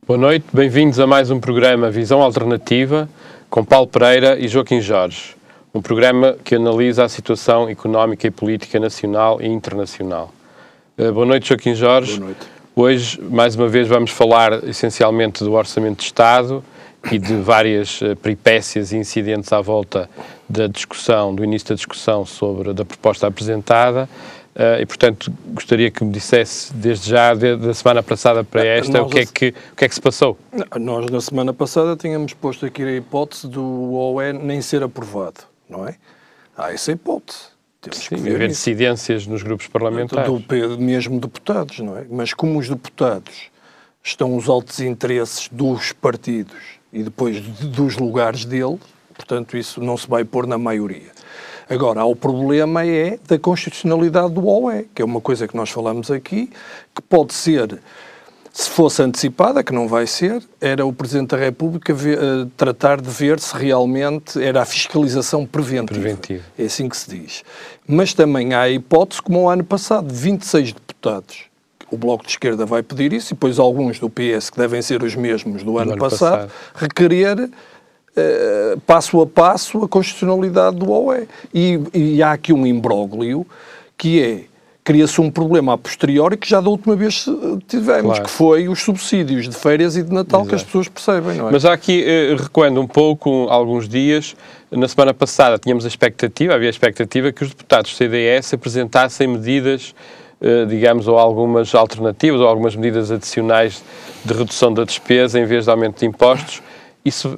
Boa noite, bem-vindos a mais um programa Visão Alternativa com Paulo Pereira e Joaquim Jorge. Um programa que analisa a situação económica e política nacional e internacional. Boa noite, Joaquim Jorge. Boa noite. Hoje, mais uma vez, vamos falar essencialmente do Orçamento de Estado e de várias peripécias e incidentes à volta da discussão, do início da discussão da proposta apresentada. E, portanto, gostaria que me dissesse, desde já, da semana passada para esta, o que é que se passou? Nós, na semana passada, tínhamos posto aqui a hipótese do OE nem ser aprovado, não é? Há essa hipótese. Sim, haver dissidências nos grupos parlamentares. Mesmo deputados, não é? Mas como os deputados estão os altos interesses dos partidos e depois dos lugares deles, portanto, isso não se vai pôr na maioria. Agora, o problema é da constitucionalidade do OE, que é uma coisa que nós falamos aqui, que pode ser, se fosse antecipada, que não vai ser, era o Presidente da República tratar de ver se realmente era a fiscalização preventiva. É assim que se diz. Mas também há a hipótese, como o ano passado, de 26 deputados. O Bloco de Esquerda vai pedir isso, e depois alguns do PS, que devem ser os mesmos do ano passado, requerer passo a passo a constitucionalidade do OE. E há aqui um imbróglio que é, cria-se um problema a posteriori que já da última vez tivemos, claro, que foi os subsídios de férias e de Natal. Exato. Que as pessoas percebem, não é? Mas há aqui, recuando um pouco, alguns dias, na semana passada havia a expectativa que os deputados do CDS apresentassem medidas, digamos, ou algumas alternativas, ou algumas medidas adicionais de redução da despesa em vez de aumento de impostos. Isso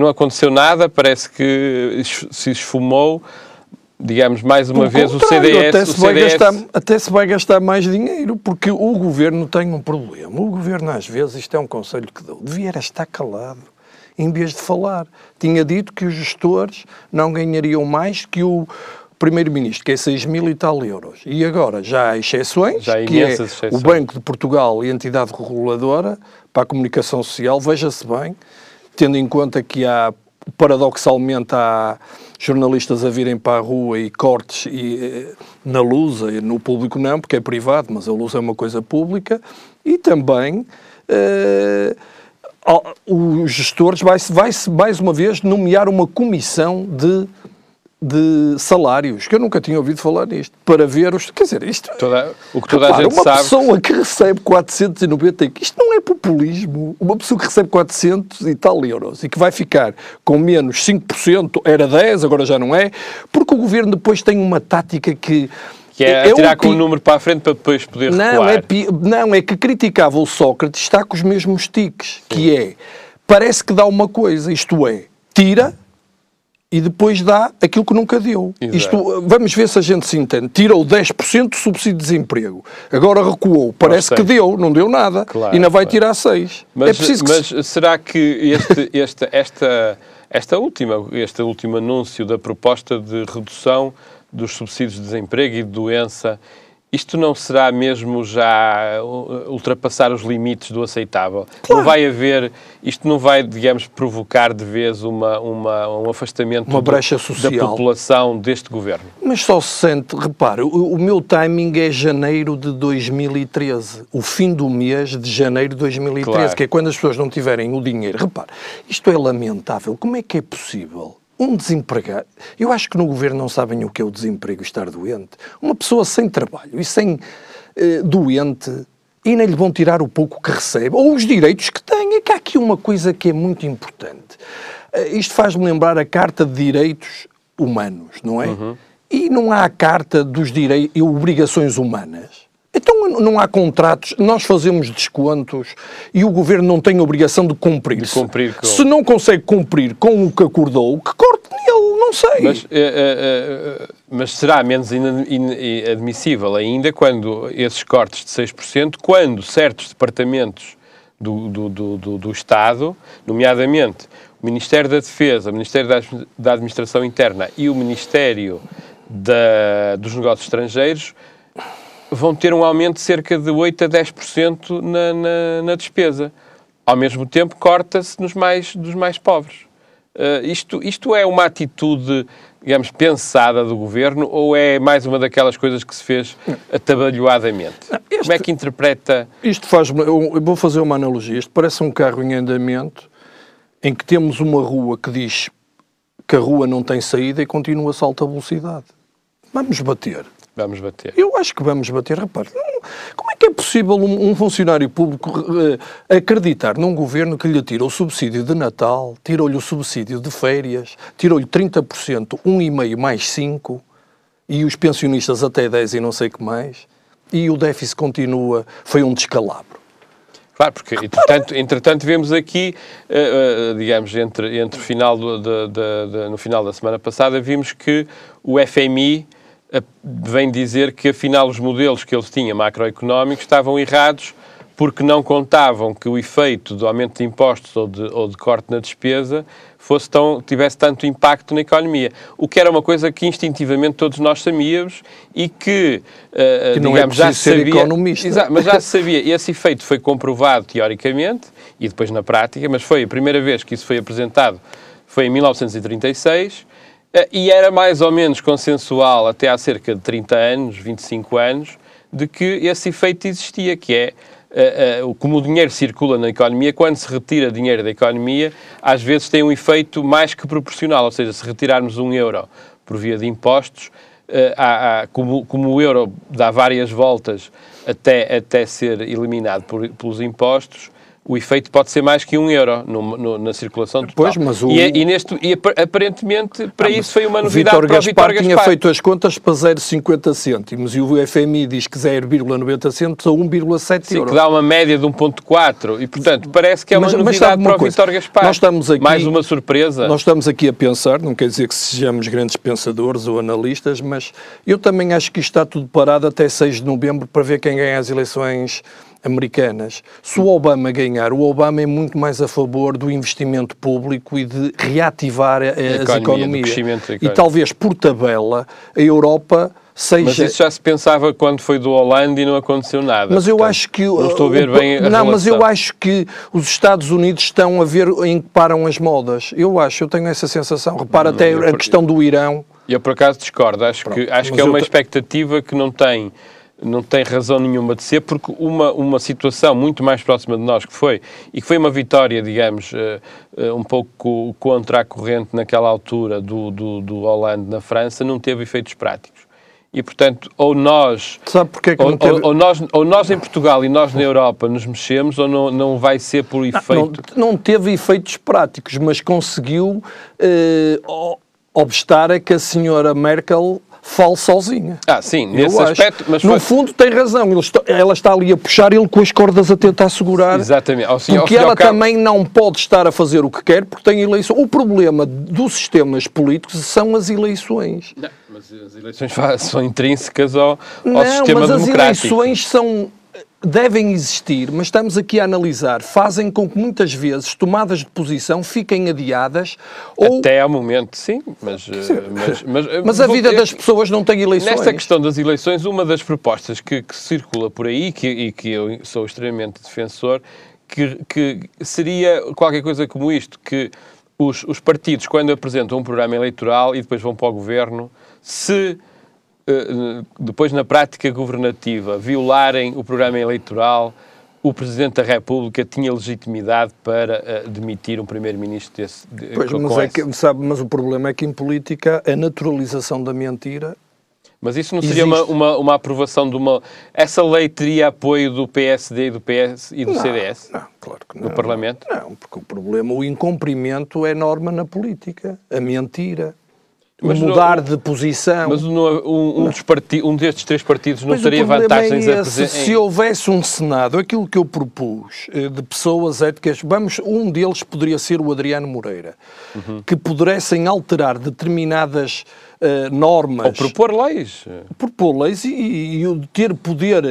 não aconteceu nada, parece que se esfumou, digamos, mais uma vez o CDS... Até se vai gastar mais dinheiro, porque o Governo tem um problema. O Governo, às vezes, isto é um conselho que dou, devia estar calado, em vez de falar. Tinha dito que os gestores não ganhariam mais que o Primeiro-Ministro, que é 6.000 e tal euros. E agora já há exceções, que é exceções. O Banco de Portugal e a entidade reguladora para a comunicação social, veja-se bem, tendo em conta que paradoxalmente, há jornalistas a virem para a rua e cortes na Lusa, e no público não, porque é privado, mas a Lusa é uma coisa pública, e também os gestores vai-se mais uma vez nomear uma comissão de salários, que eu nunca tinha ouvido falar nisto, para ver os... Quer dizer, isto... o que toda a gente sabe... Uma pessoa que recebe 490... Isto não é populismo. Uma pessoa que recebe 400 e tal euros e que vai ficar com menos 5%, era 10%, agora já não é, porque o Governo depois tem uma tática que é tirar com o número para a frente para depois poder recuar. Não, é que criticava o Sócrates, está com os mesmos tiques, que é, parece que dá uma coisa, isto é, tira... e depois dá aquilo que nunca deu. Isto, vamos ver se a gente se entende. Tirou 10% do subsídio de desemprego. Agora recuou. Parece que deu, não deu nada. Claro, e ainda vai tirar 6%. Mas será que este último anúncio da proposta de redução dos subsídios de desemprego e de doença, isto não será mesmo já ultrapassar os limites do aceitável? Claro. Não vai haver, isto não vai, digamos, provocar de vez um afastamento brecha social da população deste governo? Mas só se sente, repare, o meu timing é janeiro de 2013, o fim do mês de janeiro de 2013, claro, que é quando as pessoas não tiverem o dinheiro. Repare, isto é lamentável. Como é que é possível? Um desempregado, eu acho que no Governo não sabem o que é o desemprego e estar doente. Uma pessoa sem trabalho e sem doente, e nem lhe vão tirar o pouco que recebe, ou os direitos que tem. É que há aqui uma coisa que é muito importante. Isto faz-me lembrar a Carta de Direitos Humanos, não é? Uhum. E não há a Carta dos Direitos e Obrigações Humanas. Então não há contratos, nós fazemos descontos e o Governo não tem a obrigação de cumprir. Se não consegue cumprir com o que acordou, que corte nele, não sei. Mas será menos inadmissível ainda quando esses cortes de 6%, quando certos departamentos do Estado, nomeadamente o Ministério da Defesa, o Ministério da Administração Interna e o Ministério dos Negócios Estrangeiros, vão ter um aumento de cerca de 8% a 10% na despesa. Ao mesmo tempo, corta-se dos mais pobres. Isto é uma atitude digamos, pensada do Governo, ou é mais uma daquelas coisas que se fez atabalhoadamente? Como é que interpreta... Isto faz-me... Eu vou fazer uma analogia. Isto parece um carro em andamento em que temos uma rua que diz que a rua não tem saída e continua-se a alta velocidade. Vamos bater. Vamos bater. Eu acho que vamos bater. Repare, como é que é possível um funcionário público acreditar num governo que lhe tira o subsídio de Natal, tirou-lhe o subsídio de férias, tirou-lhe 30%, 1,5 mais 5%, e os pensionistas até 10% e não sei o que mais, e o déficit continua, foi um descalabro. Claro, porque entretanto vemos aqui, digamos, entre final no final da semana passada, vimos que o FMI vem dizer que afinal os modelos que eles tinham macroeconómicos estavam errados porque não contavam que o efeito do aumento de impostos ou de corte na despesa tivesse tanto impacto na economia. O que era uma coisa que instintivamente todos nós sabíamos e que não digamos, é já se sabia, economista. Exato, mas já se sabia. Esse efeito foi comprovado teoricamente e depois na prática, mas foi a primeira vez que isso foi apresentado, foi em 1936, e era mais ou menos consensual até há cerca de 30 anos, 25 anos, de que esse efeito existia, que é como o dinheiro circula na economia, quando se retira dinheiro da economia, às vezes tem um efeito mais que proporcional, ou seja, se retirarmos €1 por via de impostos, como o euro dá várias voltas até ser eliminado pelos impostos, o efeito pode ser mais que €1 na circulação total. Pois, mas aparentemente, para isso foi uma novidade para o Vítor Gaspar. Tinha feito as contas para 0,50 cêntimos e o FMI diz que 0,90 cêntimos a 1,7 Sim, euros. que dá uma média de 1,4 e, portanto, parece que é uma novidade para o Vítor Gaspar. Nós estamos aqui, mais uma surpresa. Nós estamos aqui a pensar, não quer dizer que sejamos grandes pensadores ou analistas, mas eu também acho que isto está tudo parado até 6 de novembro para ver quem ganha as eleições americanas. Se o Obama ganhar, o Obama é muito mais a favor do investimento público e de reativar as economias. E talvez, por tabela, a Europa seja... Mas isso já se pensava quando foi do Hollande e não aconteceu nada. Mas eu acho que... Não estou a ver bem a relação. Mas eu acho que os Estados Unidos estão a ver em que param as modas. Eu tenho essa sensação. Repara até a questão do Irão. Eu, por acaso, discordo. Acho que é uma expectativa que não tem razão nenhuma de ser, porque uma situação muito mais próxima de nós que foi uma vitória, digamos, um pouco contra a corrente naquela altura do Hollande na França, não teve efeitos práticos. E, portanto, ou nós em Portugal e nós na Europa nos mexemos, ou não vai ser por efeito... Não teve efeitos práticos, mas conseguiu obstar a que a senhora Merkel fale sozinha. Sim, nesse aspecto... Mas no fundo tem razão, ela está ali a puxar, ele com as cordas a tentar segurar. Exatamente. Porque ela também não pode estar a fazer o que quer, porque tem eleições. O problema dos sistemas políticos são as eleições. Não, mas as eleições são intrínsecas ao sistema democrático. Mas as eleições devem existir, mas estamos aqui a analisar, fazem com que muitas vezes tomadas de posição fiquem adiadas até ao momento, sim, mas a vida das pessoas não tem eleições. Nesta questão das eleições, uma das propostas que circula por aí, e que eu sou extremamente defensor, que seria qualquer coisa como isto, que os partidos, quando apresentam um programa eleitoral e depois vão para o governo, se depois na prática governativa violarem o programa eleitoral, o Presidente da República tinha legitimidade para demitir um Primeiro-Ministro desse. Mas o problema é que em política a naturalização da mentira... Mas isso não seria uma aprovação de uma... Essa lei teria apoio do PSD e do PS e do CDS? Não, claro que não. No Parlamento? Não, porque o problema, o incumprimento é norma na política, a mentira. Mudar de posição. Mas um destes três partidos não teria vantagens a apresentar? Se houvesse um Senado, aquilo que eu propus, de pessoas éticas, um deles poderia ser o Adriano Moreira, que pudessem alterar determinadas normas. Ou propor leis. Propor leis e ter poder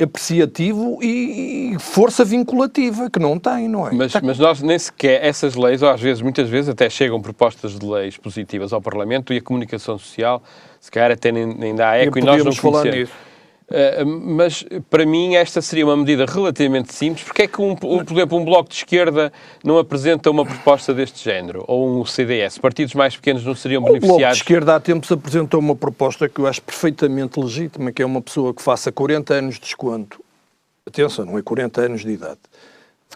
apreciativo e força vinculativa, que não tem, não é? Mas nós nem sequer, essas leis, ou muitas vezes até chegam propostas de leis positivas ao Parlamento e a comunicação social, se calhar até nem dá eco e nós não conhecemos. Mas, para mim, esta seria uma medida relativamente simples. Porque é que, por exemplo, um Bloco de Esquerda não apresenta uma proposta deste género? Ou um CDS? Partidos mais pequenos não seriam beneficiados? O Bloco de Esquerda há tempos apresentou uma proposta que eu acho perfeitamente legítima, que é uma pessoa que faça 40 anos de desconto. Atenção, não é 40 anos de idade.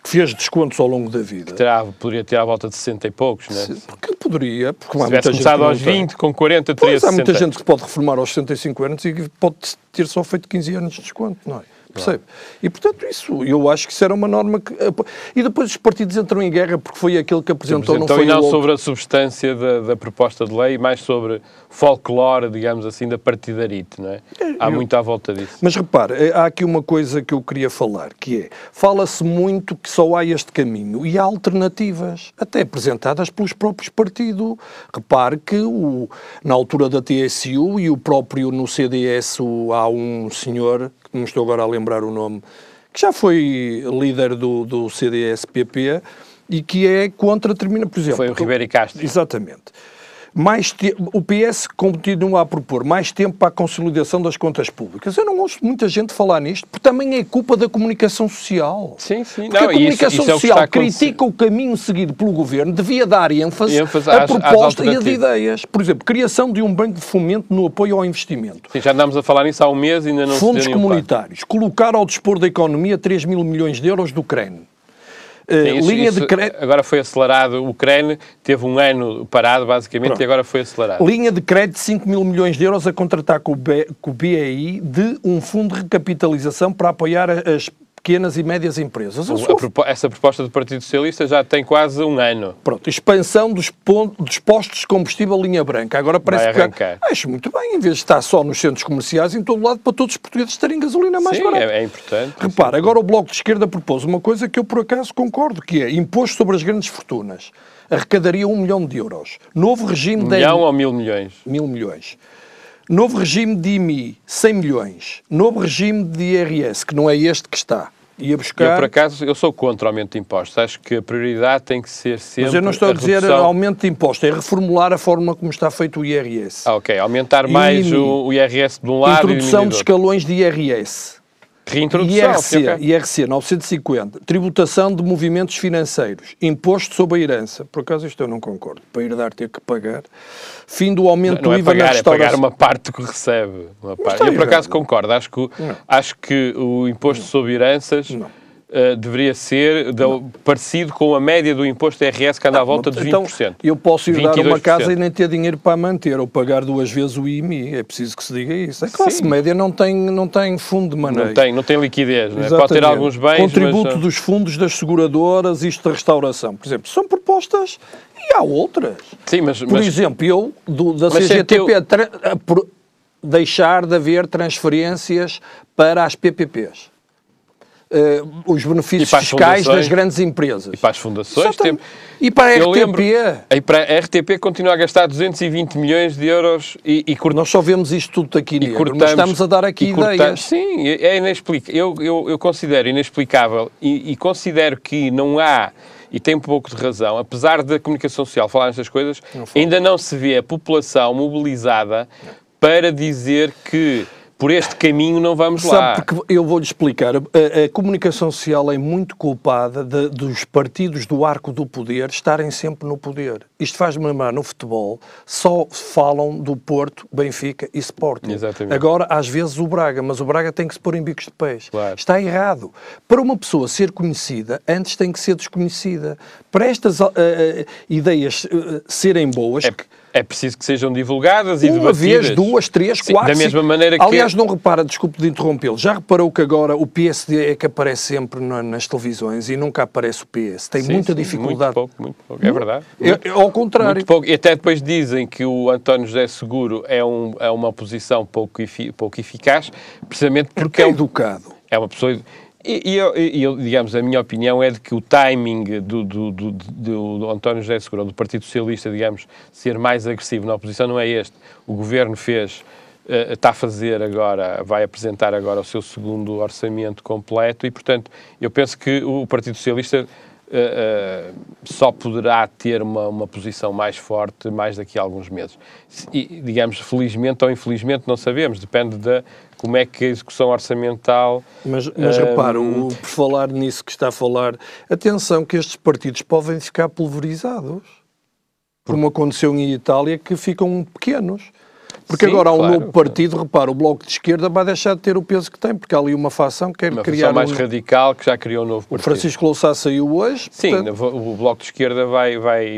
Que fez descontos ao longo da vida. Poderia ter à volta de 60 e poucos, não é? Porque poderia. Porque se tivesse começado aos 20, com 40, teria 60. Há muita gente que pode reformar aos 65 anos e pode ter só feito 15 anos de desconto, não é? Percebe? E, portanto, eu acho que isso era uma norma que... E depois os partidos entram em guerra porque foi aquele que apresentou, não foi o outro. Sobre a substância da proposta de lei, mais sobre folclore, digamos assim, da partidarite, não é? Há muito à volta disso. Mas repare, há aqui uma coisa que eu queria falar, que é, fala-se muito que só há este caminho e há alternativas, até apresentadas pelos próprios partidos. Repare que na altura da TSU e o próprio no CDS há um senhor, que não estou agora a lembrar o nome, que já foi líder do CDS-PP e que é contra, por exemplo... Foi o Ribeiro e Castro. Exatamente. O PS continua a propor mais tempo para a consolidação das contas públicas. Eu não ouço muita gente falar nisto, porque também é culpa da comunicação social. Sim, sim. Porque a comunicação social critica o caminho seguido pelo governo, devia dar ênfase à proposta e às ideias. Por exemplo, criação de um banco de fomento no apoio ao investimento. Sim, já andámos a falar nisso há um mês e ainda não se deu nenhum passo. Fundos comunitários. Colocar ao dispor da economia 3 mil milhões de euros do CREN. Agora foi acelerado, o CREN teve um ano parado, basicamente, e agora foi acelerado. Linha de crédito de 5 mil milhões de euros a contratar com o BEI de um fundo de recapitalização para apoiar as pequenas e médias empresas. Essa proposta do Partido Socialista já tem quase um ano. Pronto, expansão dos postos de combustível linha branca. Agora parece vai arrancar. Acho muito bem, em vez de estar só nos centros comerciais, em todo lado, para todos os portugueses terem gasolina mais barata. Sim, é importante. Repara, agora o Bloco de Esquerda propôs uma coisa que eu por acaso concordo, que é imposto sobre as grandes fortunas. Arrecadaria 1 milhão de euros. Novo regime de... 1 milhão ou 1.000 milhões? 1.000 milhões. Novo regime de IMI, 100 milhões. Novo regime de IRS, que não é este que está. Ia buscar... Eu, por acaso, eu sou contra o aumento de impostos. Acho que a prioridade tem que ser sempre... Mas eu não estou a dizer aumento de impostos, é reformular a forma como está feito o IRS. Ok. Aumentar mais o IRS de um lado e introdução de escalões de IRS. Reintrodução. IRC 950. Tributação de movimentos financeiros. Imposto sobre a herança. Por acaso isto eu não concordo. Para herdar ter que pagar. Fim do aumento do IVA na restauração. É pagar uma parte que recebe. Eu por acaso concordo. Acho que o imposto sobre heranças... deveria ser parecido com a média do imposto IRS que anda à volta de 20%. Então, eu posso ir dar uma casa e nem ter dinheiro para manter, ou pagar 2 vezes o IMI. É preciso que se diga isso. A classe média não tem fundo de maneio. Não tem liquidez. Não é? Pode ter alguns bens, contributo dos fundos das seguradoras, isto da restauração. Por exemplo, são propostas e há outras. Sim, Por exemplo, eu, da CGTP, deixar de haver transferências para as PPPs. Os benefícios fiscais das grandes empresas. E para as fundações. E para a RTP. E para a RTP continua a gastar 220 milhões de euros e nós só vemos isto tudo aqui negro, mas estamos a dar aqui ideias. Sim, é inexplicável. Eu considero inexplicável e considero que não há, e tem um pouco de razão, apesar da comunicação social falar nestas coisas, ainda não se vê a população mobilizada para dizer que por este caminho não vamos lá. Sabe, porque eu vou-lhe explicar. A comunicação social é muito culpada dos partidos do arco do poder estarem sempre no poder. Isto faz-me lembrar, no futebol, só falam do Porto, Benfica e Sporting. Exatamente. Agora, às vezes, o Braga, mas o Braga tem que se pôr em bicos de peixe. Claro. Está errado. Para uma pessoa ser conhecida, antes tem que ser desconhecida. Para estas ideias serem boas... É preciso que sejam divulgadas e debatidas. Uma vez, 2, 3, 4... Da mesma maneira que... Aliás, não repara, desculpe de interrompê-lo, já reparou que agora o PSD é que aparece sempre nas televisões e nunca aparece o PS? Tem muita dificuldade. Muito pouco, é verdade. Ao contrário. Muito pouco. E até depois dizem que o António José Seguro é uma oposição pouco eficaz, precisamente porque é educado. É uma pessoa... E eu, digamos, a minha opinião é de que o timing do António José Seguro, do Partido Socialista, digamos, ser mais agressivo na oposição não é este. O Governo está a fazer agora, vai apresentar agora o seu segundo orçamento completo e, portanto, eu penso que o Partido Socialista só poderá ter uma posição mais forte mais daqui a alguns meses. E, digamos, felizmente ou infelizmente, não sabemos, depende de como é que a execução orçamental... Mas repara, por falar nisso que está a falar, atenção que estes partidos podem ficar pulverizados, como aconteceu em Itália, que ficam pequenos. Porque sim, agora há um claro, novo partido, repara, o Bloco de Esquerda vai deixar de ter o peso que tem, porque há ali uma facção que quer uma criar... mais radical que já criou um novo partido. O Francisco Louçã saiu hoje. Sim, portanto... o Bloco de Esquerda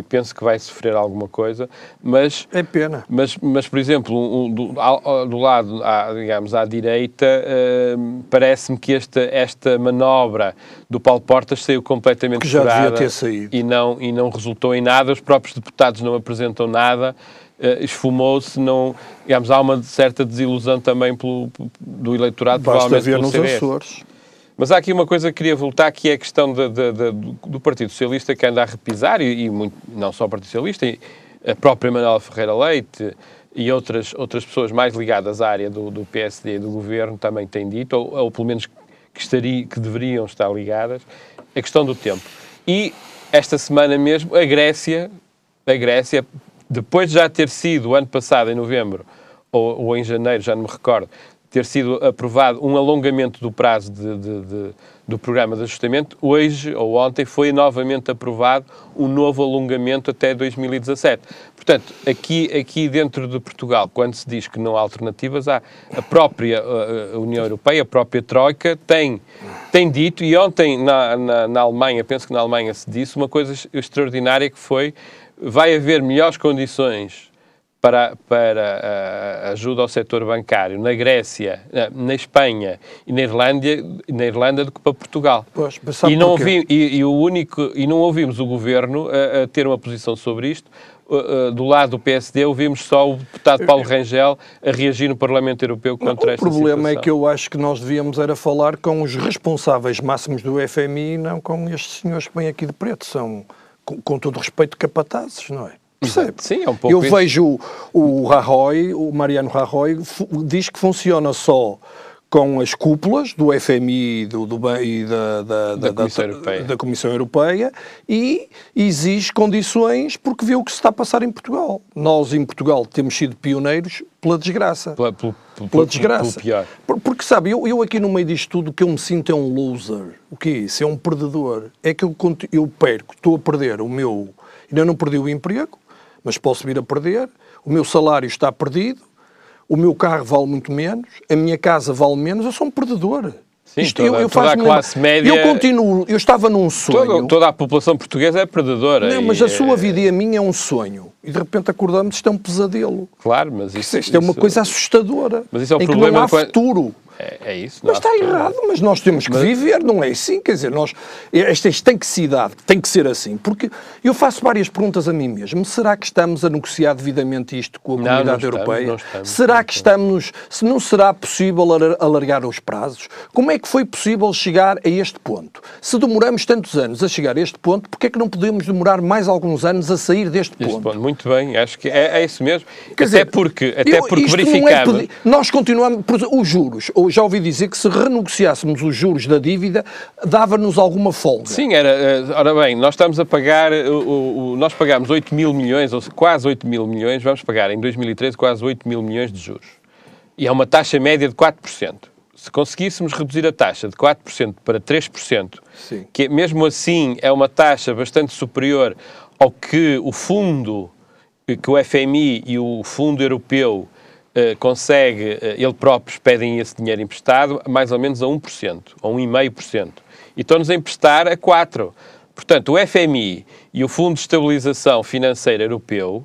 penso que vai sofrer alguma coisa, mas... É pena. Mas por exemplo, do lado, digamos, à direita, parece-me que esta manobra do Paulo Portas saiu completamente já furada devia ter saído. E não resultou em nada, os próprios deputados não apresentam nada, esfumou-se, digamos, há uma certa desilusão também do eleitorado, Basta provavelmente ver pelo nos CDS. Açores. Mas há aqui uma coisa que queria voltar, que é a questão do Partido Socialista, que anda a repisar, e não só o Partido Socialista, e a própria Manuela Ferreira Leite e outras pessoas mais ligadas à área do PSD e do Governo também têm dito, ou pelo menos que deveriam estar ligadas, a questão do tempo. E esta semana mesmo, a Grécia, depois de já ter sido, ano passado, em novembro, ou em janeiro, já não me recordo, ter sido aprovado um alongamento do prazo do programa de ajustamento, hoje ou ontem foi novamente aprovado um novo alongamento até 2017. Portanto, aqui dentro de Portugal, quando se diz que não há alternativas, há a própria União Europeia, a própria Troika, tem dito, e ontem na Alemanha, penso que na Alemanha se disse, uma coisa extraordinária que foi: vai haver melhores condições para a ajuda ao setor bancário na Grécia, na Espanha e na Irlanda do que para Portugal. Pois, E não ouvimos o Governo a ter uma posição sobre isto. Do lado do PSD, ouvimos só o deputado Paulo Rangel a reagir no Parlamento Europeu contra esta situação. O problema é que eu acho que nós devíamos era falar com os responsáveis máximos do FMI e não com estes senhores que vêm aqui de preto. São, com todo respeito, capatazes, não é? Percebe? Sim, é um pouco isso. Vejo o Mariano Rajoy diz que funciona só com as cúpulas do FMI e da Comissão Europeia e exige condições porque vê o que se está a passar em Portugal. Nós, em Portugal, temos sido pioneiros pela desgraça. Pela desgraça. Pelo pior. Porque, sabe, eu aqui no meio disto tudo, o que eu me sinto é um loser. O que é isso? É um perdedor. É que eu perco, estou a perder o meu... Ainda não perdi o emprego, mas posso vir a perder. O meu salário está perdido. O meu carro vale muito menos, a minha casa vale menos, eu sou um perdedor. Sim, toda a classe média... Eu estava num sonho... Toda a população portuguesa é perdedora. Não, mas a sua vida e a minha é um sonho. E de repente acordamos, isto é um pesadelo. Claro, mas isto é uma coisa assustadora. Mas isso é o em problema que não há futuro. É isso. Mas está errado, mas nós temos que viver, não é assim? Quer dizer, esta estanquecidade tem que ser assim, porque eu faço várias perguntas a mim mesmo. Será que estamos a negociar devidamente isto com a comunidade europeia? Não estamos. Será que estamos... Se não será possível alargar os prazos? Como é que foi possível chegar a este ponto? Se demoramos tantos anos a chegar a este ponto, porque é que não podemos demorar mais alguns anos a sair deste ponto? Muito bem, acho que é isso mesmo. Quer dizer, porque verificamos... Nós continuamos... Os juros... Já ouvi dizer que se renegociássemos os juros da dívida, dava-nos alguma folga. Sim, ora bem, nós estamos a pagar, nós pagámos 8 mil milhões, ou quase 8 mil milhões, vamos pagar em 2013 quase 8 mil milhões de juros. E é uma taxa média de 4%. Se conseguíssemos reduzir a taxa de 4% para 3%, sim, que mesmo assim é uma taxa bastante superior ao que o fundo, que o FMI e o Fundo Europeu consegue, eles próprios pedem esse dinheiro emprestado mais ou menos a 1%, a 1,5%. E estão-nos a emprestar a 4%. Portanto, o FMI e o Fundo de Estabilização Financeira Europeu,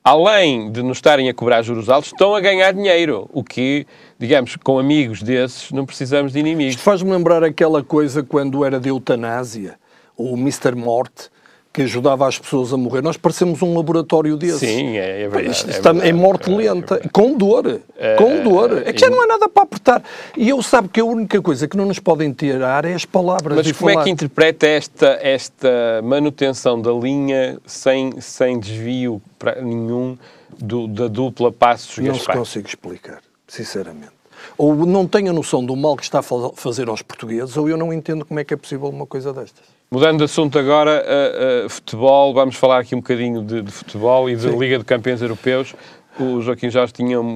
além de nos estarem a cobrar juros altos, estão a ganhar dinheiro. O que, digamos, com amigos desses, não precisamos de inimigos. Isto faz-me lembrar aquela coisa quando era de eutanásia, o Mr. Morte, que ajudava as pessoas a morrer. Nós parecemos um laboratório desse. Sim, é verdade. Isto é morte lenta, com dor. Com dor. É que já não há nada para apertar. E eu sabe que a única coisa que não nos podem tirar é as palavras. Mas como é que interpreta esta manutenção da linha sem desvio nenhum da dupla Passos-Gaspar? Não se consigo explicar, sinceramente. ou não tenho a noção do mal que está a fazer aos portugueses, ou eu não entendo como é que é possível uma coisa destas. Mudando de assunto agora, futebol, vamos falar aqui um bocadinho de futebol e de Liga de Campeões Europeus. O Joaquim Jorge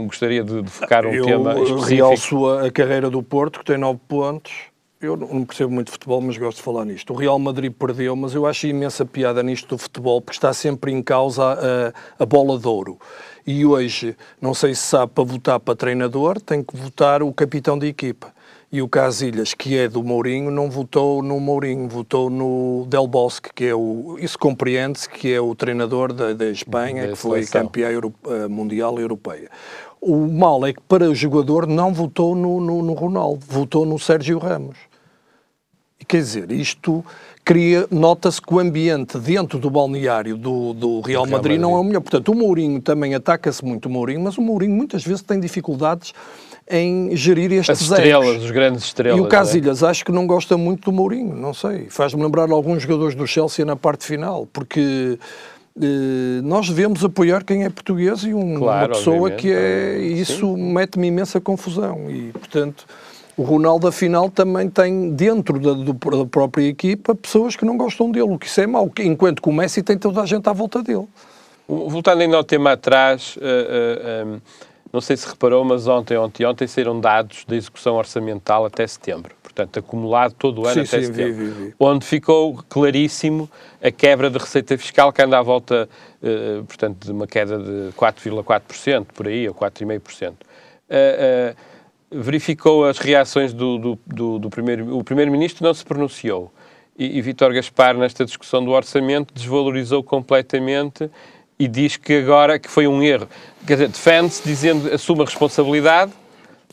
gostaria de focar um tema específico. Eu realço a carreira do Porto, que tem 9 pontos. Eu não percebo muito de futebol, mas gosto de falar nisto. O Real Madrid perdeu, mas eu acho imensa piada nisto do futebol, porque está sempre em causa a bola de ouro. E hoje, não sei se sabe, para votar para treinador, tem que votar o capitão da equipa. E o Casillas, que é do Mourinho, não votou no Mourinho, votou no Del Bosque, que é isso compreende-se, que é o treinador da Espanha, que foi campeã mundial e europeia. O mal é que para o jogador não votou no Ronaldo, votou no Sérgio Ramos. E quer dizer, isto nota-se que o ambiente dentro do balneário do Real Madrid não é o melhor. Portanto, o Mourinho também ataca-se muito o Mourinho, mas o Mourinho muitas vezes tem dificuldades em gerir estes egos. Os grandes estrelas. E o Casillas, acho que não gosta muito do Mourinho, não sei. Faz-me lembrar alguns jogadores do Chelsea na parte final, porque nós devemos apoiar quem é português e uma pessoa que é... Isso mete-me imensa confusão e, portanto, o Ronaldo, afinal, também tem dentro da própria equipa pessoas que não gostam dele, o que isso é mau, enquanto que o Messi tem toda a gente à volta dele. Voltando ainda ao tema atrás... não sei se reparou, mas ontem saíram dados da execução orçamental até setembro. Portanto, acumulado todo o ano até setembro. Vi. Onde ficou claríssimo a quebra de receita fiscal, que anda à volta, portanto, de uma queda de 4,4%, por aí, ou 4,5%. Verificou as reações do primeiro... O primeiro-ministro não se pronunciou. E Vítor Gaspar, nesta discussão do orçamento, desvalorizou completamente e diz que agora que foi um erro. Quer dizer, defende-se dizendo, assume a responsabilidade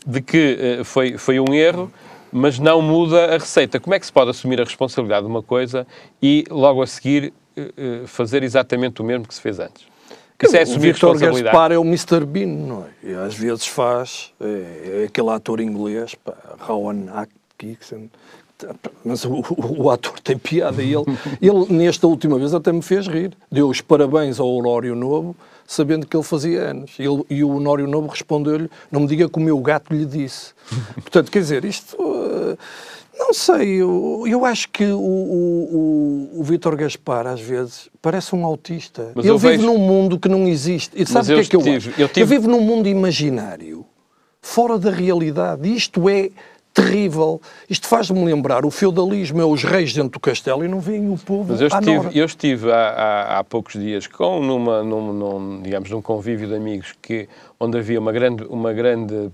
de que foi um erro, mas não muda a receita. Como é que se pode assumir a responsabilidade de uma coisa e logo a seguir fazer exatamente o mesmo que se fez antes? Isso é assumir responsabilidade. O Vítor Gaspar é o Mr. Bean, não é? E às vezes faz, é aquele ator inglês, Rowan Atkinson. Mas o ator tem piada e ele, nesta última vez, até me fez rir. Deu os parabéns ao Honório Novo, sabendo que ele fazia anos. E o Honório Novo respondeu-lhe, não me diga que o meu gato lhe disse. Portanto, quer dizer, isto... não sei, eu acho que o Vítor Gaspar, às vezes, parece um autista. Mas ele vive num mundo que não existe. E sabe o que é que eu acho? Eu vivo num mundo imaginário, fora da realidade. Isto é... terrível. Isto faz-me lembrar o feudalismo, é os reis dentro do castelo e não veem o povo. Mas eu estive há poucos dias num convívio de amigos onde havia uma grande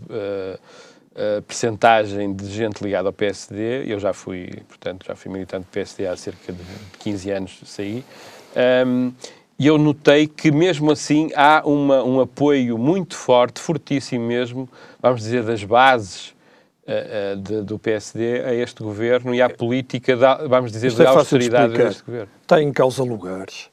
percentagem de gente ligada ao PSD. Eu já fui militante do PSD há cerca de 15 anos, saí. E eu notei que, mesmo assim, há um apoio muito forte, fortíssimo mesmo, vamos dizer, das bases do PSD a este governo e à política, vamos dizer, da austeridade deste governo. Está em causa lugares.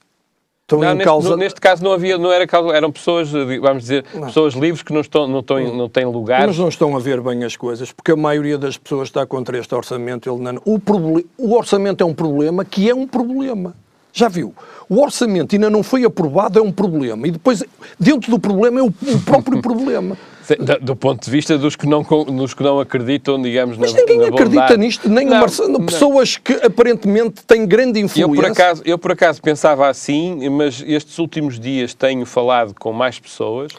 Neste caso não era causa, eram pessoas, vamos dizer, pessoas livres que não têm lugares. Mas não estão a ver bem as coisas, porque a maioria das pessoas está contra este orçamento. O orçamento é um problema que é um problema. Já viu? O orçamento ainda não foi aprovado, é um problema. E depois, dentro do problema, é o próprio problema. Do ponto de vista dos que não acreditam, digamos, mas ninguém acredita nisto, nem pessoas que aparentemente têm grande influência. Eu por acaso pensava assim, mas estes últimos dias tenho falado com mais pessoas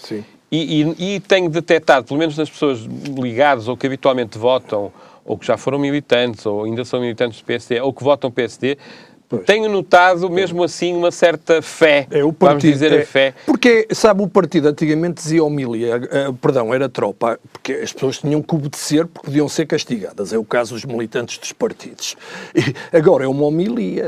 e tenho detectado, pelo menos nas pessoas ligadas ou que habitualmente votam, ou que já foram militantes, ou ainda são militantes do PSD, ou que votam PSD, tenho notado, mesmo assim, uma certa fé, vamos dizer a fé. Porque, sabe, o partido antigamente dizia homilia, era tropa, porque as pessoas tinham que obedecer porque podiam ser castigadas. É o caso dos militantes dos partidos. E agora é uma homilia.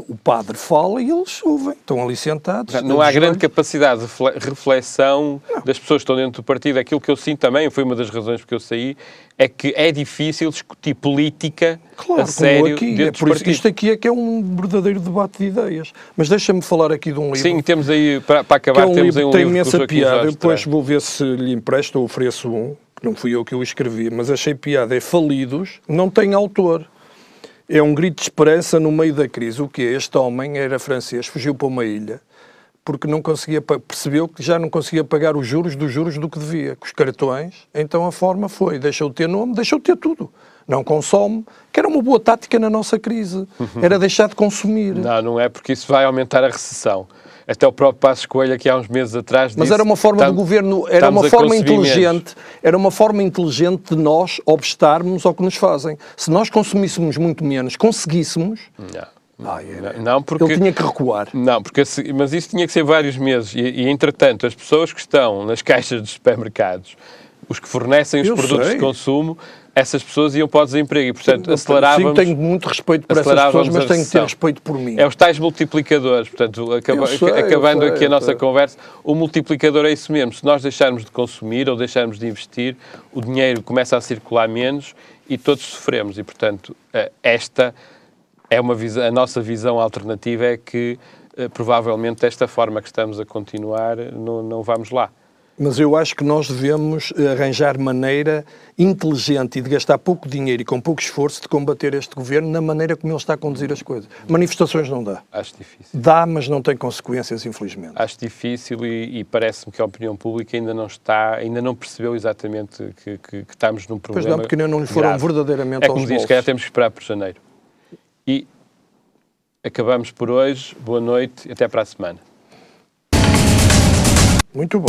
O padre fala e eles ouvem, estão ali sentados. Não há grande capacidade de reflexão das pessoas que estão dentro do partido. Aquilo que eu sinto também, foi uma das razões porque eu saí, é que é difícil discutir política a sério dentro dos partidos. Isto aqui é que é um verdadeiro debate de ideias. Mas deixa-me falar aqui de um livro. Sim, temos aí, para acabar, temos aí um livro que tem imensa piada. Depois vou ver se lhe empresto ou ofereço um, que não fui eu que o escrevi, mas achei piada. É Falidos, não tem autor. É um grito de esperança no meio da crise. O que é? Este homem era francês, fugiu para uma ilha, porque não conseguia, percebeu que já não conseguia pagar os juros dos juros do que devia, com os cartões. Então a forma foi, deixou de ter nome, deixou de ter tudo. Não consome, que era uma boa tática na nossa crise. Era deixar de consumir. Não é, porque isso vai aumentar a recessão. Até o próprio Passos Coelho, aqui há uns meses atrás, disse, mas era uma forma do governo, era uma forma inteligente, era uma forma inteligente de nós obstarmos ao que nos fazem. Se nós consumíssemos muito menos, conseguíssemos... Não, porque ele tinha que recuar. Não, porque mas isso tinha que ser vários meses. E entretanto, as pessoas que estão nas caixas dos supermercados, os que fornecem os produtos de consumo, essas pessoas iam para o desemprego e, portanto, acelerávamos... Sim, tenho muito respeito por essas pessoas, mas tenho que ter respeito por mim. É os tais multiplicadores. Portanto, acabando aqui a nossa conversa, o multiplicador é isso mesmo. Se nós deixarmos de consumir ou deixarmos de investir, o dinheiro começa a circular menos e todos sofremos. E, portanto, esta é uma visão, a nossa visão alternativa é que, provavelmente, desta forma que estamos a continuar, não vamos lá. Mas eu acho que nós devemos arranjar maneira inteligente e de gastar pouco dinheiro e com pouco esforço de combater este governo na maneira como ele está a conduzir as coisas. Manifestações não dá. Acho difícil. Dá, mas não tem consequências, infelizmente. Acho difícil e parece-me que a opinião pública ainda não percebeu exatamente que estamos num problema. Pois não, porque ainda não lhe foram verdadeiramente aos bolsos. É como diz, que temos que esperar por janeiro. E acabamos por hoje. Boa noite e até para a semana. Muito bom.